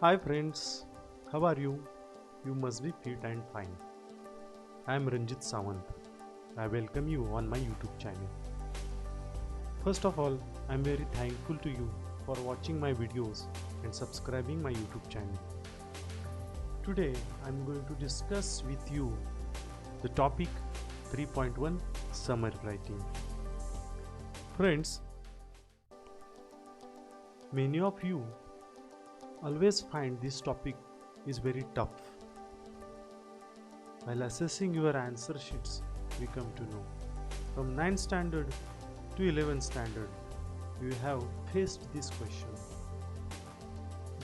Hi friends, how are you? You must be fit and fine. I am Ranjit Sawant. I welcome you on my YouTube channel. First of all, I am very thankful to you for watching my videos and subscribing my YouTube channel. Today I am going to discuss with you the topic 3.1 Summary Writing. Friends, many of you always find this topic is very tough. While assessing your answer sheets, we come to know from 9th standard to 11th standard, you have faced this question,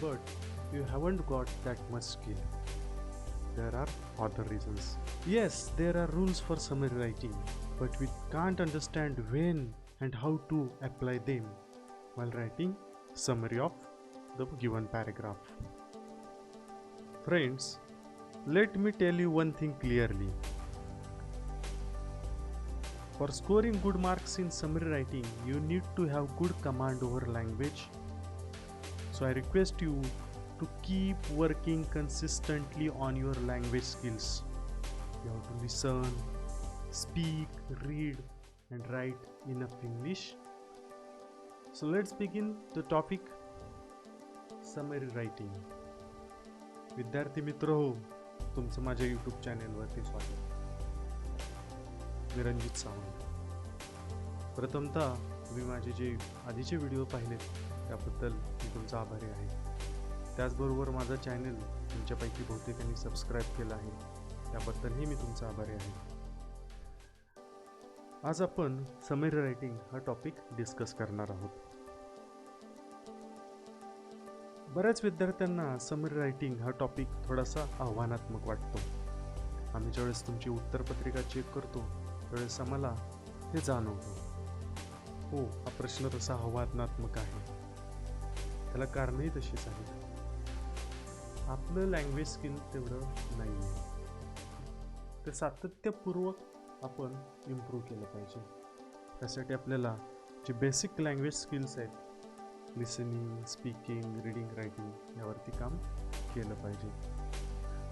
but you haven't got that much skill. There are other reasons. Yes, there are rules for summary writing, but we can't understand when and how to apply them while writing summary of the given paragraph. Friends, let me tell you one thing clearly. For scoring good marks in summary writing, you need to have good command over language. So I request you to keep working consistently on your language skills. You have to listen, speak, read and write enough English. So let's begin the topic summary writing. विद्यार्थी मित्र हो, तुमचं माझ्या YouTube चॅनेलवरती स्वागत. मी रणजित सावंत. प्रथमतः तुम्ही माझे जे आधीचे video पाहिलेत त्याबद्दल मी तुमचा आभारी आहे. त्याचबरोबर माझा चॅनल तुमच्यापैकी बहुतेकांनी सबस्क्राईब केला आहे, त्याबद्दलही मी तुमचा आभारी आहे. आज आपण समरी रायटिंग हा टॉपिक डिस्कस करणार आहोत. बऱ्याच विद्यार्थ्यांना समरी रायटिंग हा टॉपिक थोडासा आव्हानात्मक वाटतो. आम्ही ज्यावेळेस तुमची उत्तरपत्रिका चेक करतो त्यावेळेस आम्हाला हे जाणवतं, हो हा प्रश्न तसा आव्हानात्मक आहे. त्याला कारणही तशीच आहेत. आपलं लँग्वेज स्किल तेवढं नाही आहे, ते सातत्यपूर्वक आपण इम्प्रूव्ह केलं पाहिजे. त्यासाठी आपल्याला जे बेसिक लँग्वेज स्किल्स आहेत, लिसनिंग, स्पीकिंग, रीडिंग, रायटिंग यावरती काम केलं पाहिजे.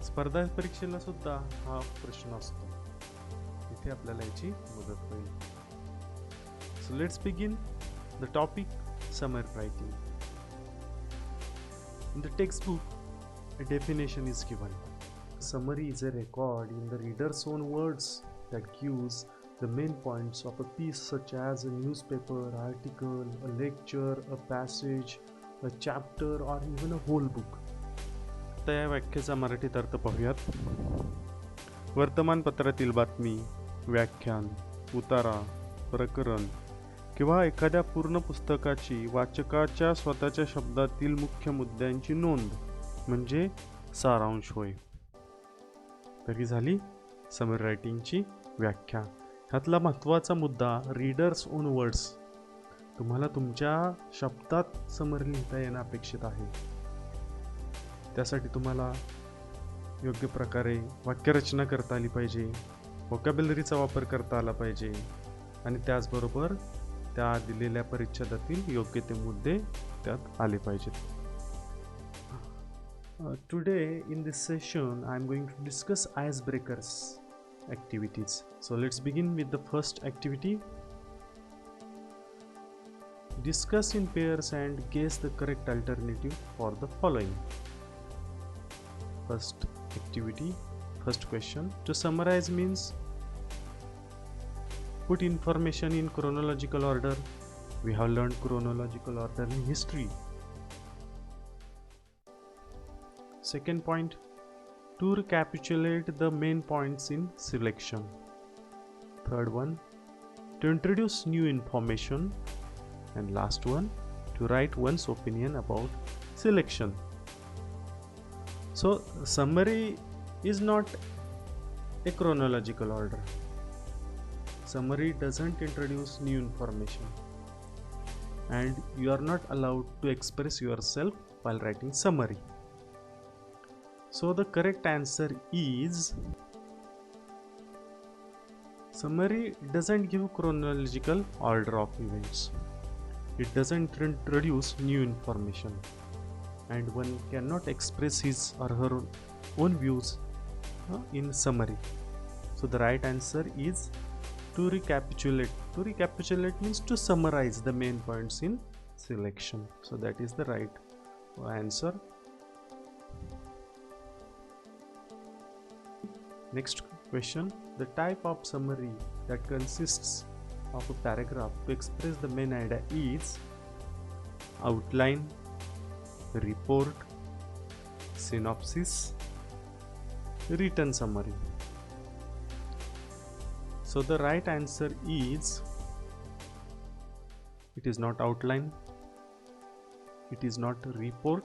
स्पर्धा परीक्षेला सुद्धा हा प्रश्न असतो, इथे आपल्याला याची मदत होईल. So let's begin the topic summary writing. In the textbook a definition is given. Summary is a record in the reader's own words that gives the main points of a piece, such as a newspaper article, a lecture, a passage, a chapter or even a whole book. आता या व्याख्येचा मराठीत अर्थ पाहूयात. वर्तमानपत्रातील बातमी, व्याख्यान, उतारा, प्रकरण किंवा एखाद्या पूर्ण पुस्तकाची वाचकाच्या स्वतःच्या शब्दातील मुख्य मुद्द्यांची नोंद म्हणजे सारांश होय. तरी झाली समरी रायटिंगची व्याख्या. ह्यातला महत्त्वाचा मुद्दा रीडर्स ओन वर्ड्स. तुम्हाला तुमच्या शब्दात समरी लिहिता येणं अपेक्षित आहे. त्यासाठी तुम्हाला योग्य प्रकारे वाक्यरचना करता आली पाहिजे, व्होकॅब्युलरीचा वापर करता आला पाहिजे आणि त्याचबरोबर त्या दिलेल्या परिच्छेदातील योग्य ते मुद्दे त्यात आले पाहिजेत. Today in this session I am going to discuss icebreakers activities. So let's begin with the first activity. Discuss in pairs and guess the correct alternative for the following. First activity, first question. To summarize means put information in chronological order. We have learned chronological order in history. Second point, to recapitulate the main points in selection. Third one, to introduce new information. And last one, to write one's opinion about selection. So summary is not a chronological order. Summary doesn't introduce new information and you are not allowed to express yourself while writing summary. So the correct answer is summary doesn't give chronological order of events. It doesn't introduce new information and one cannot express his or her own views in summary. So the right answer is to recapitulate. To recapitulate means to summarize the main points in selection. So that is the right answer. Next question. The type of summary that consists of a paragraph to express the main idea is outline, report, synopsis, written summary. So the right answer is, it is not outline, it is not report,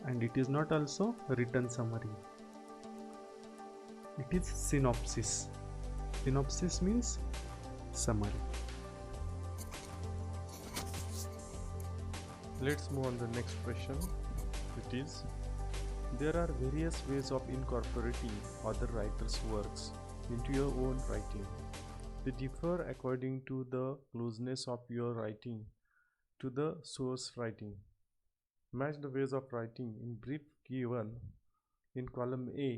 and it is not also written summary. It is synopsis. Synopsis means summary. Let's move on to the next question. It is, there are various ways of incorporating other writers' works into your own writing. They differ according to the closeness of your writing to the source writing. Match the ways of writing in brief given in column A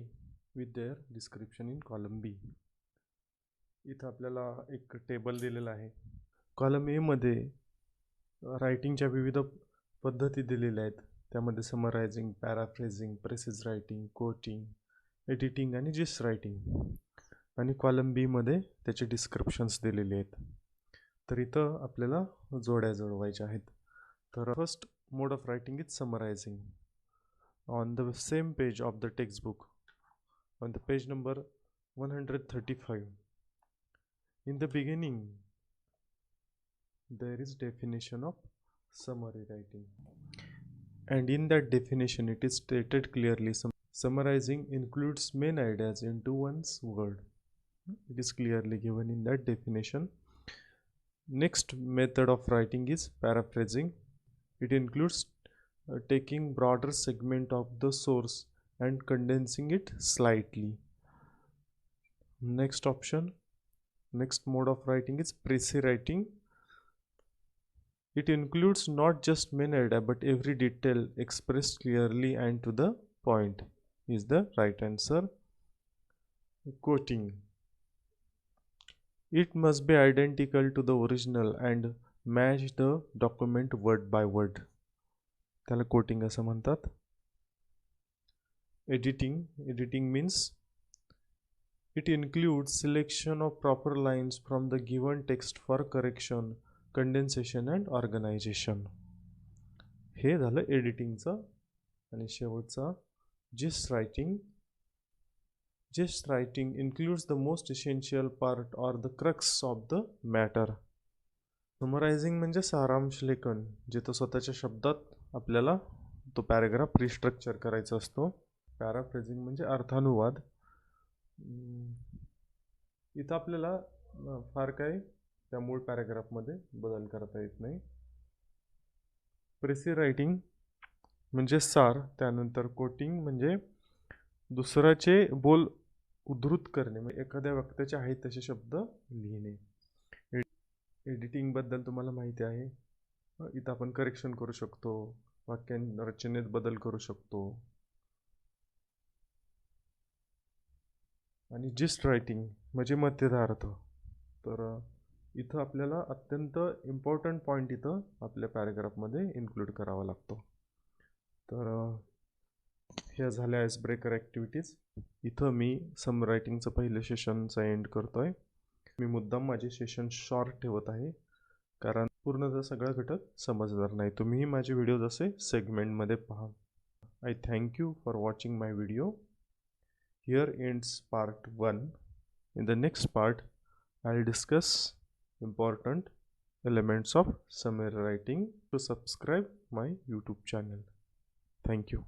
with their description in column B. इथं आपल्याला एक table दिलेला आहे. Column A मध्ये रायटिंगच्या विविध पद्धती दिलेल्या आहेत. त्यामध्ये summarising, paraphrasing, precis writing, quoting, editing आणि जिस्ट रायटिंग. आणि कॉलम बी मध्ये त्याचे डिस्क्रिप्शन्स दिलेले आहेत. तर इथं आपल्याला जोड्या जुळवायच्या आहेत. तर first mode of writing is summarising. On the same page of the textbook, on the page number 135, in the beginning there is definition of summary writing, and in that definition it is stated clearly summarizing includes main ideas into one's word. It is clearly given in that definition. Next method of writing is paraphrasing. It includes taking broader segment of the source and condensing it slightly. Next mode of writing is précis writing. It includes not just main idea but every detail expressed clearly and to the point is the right answer. Quoting. It must be identical to the original and match the document word by word. त्याला quoting असं म्हणतात. Editing means it includes selection of proper lines from the given text for correction, condensation and organization. हे झालं एडिटिंगचं. आणि शेवटचा gist writing. Gist writing includes the most essential part or the crux of the matter. समरायझिंग म्हणजे सारांश लेखन, जिथं स्वतःच्या शब्दात आपल्याला तो पॅराग्राफ रिस्ट्रक्चर करायचा असतो. पॅराफ्रेझिंग म्हणजे अर्थानुवाद. इथं आपल्याला फार काही त्या मूळ पॅराग्राफमध्ये बदल करता येत नाही. प्रेसिज रायटिंग म्हणजे सार. त्यानंतर कोटिंग म्हणजे दुसऱ्याचे बोल उद्धृत करणे, म्हणजे एखाद्या वक्त्याचे आहेत तसे शब्द लिहिणे. एडिटिंगबद्दल तुम्हाला माहिती आहे. इथं आपण करेक्शन करू शकतो, वाक्यां रचनेत बदल करू शकतो. आणि जिस्ट रायटिंग म्हणजे मध्यधार्थ. तर इथं आपल्याला अत्यंत इम्पॉर्टंट पॉईंट इथं आपल्या पॅराग्राफमध्ये इन्क्लूड करावा लागतो. तर ह्या झाल्या आयस ब्रेकर ॲक्टिव्हिटीज. इथं मी सम रायटिंगचं पहिलं सेशनचा एंड करतो आहे. मी मुद्दाम माझे सेशन शॉर्ट ठेवत आहे कारण पूर्णतः सगळा घटक समजणार नाही. तुम्हीही माझे व्हिडिओज असे सेगमेंटमध्ये पहा. I thank you for watching my video. Here ends part 1. In the next part, I'll discuss important elements of summary writing. To subscribe my YouTube channel. Thank you.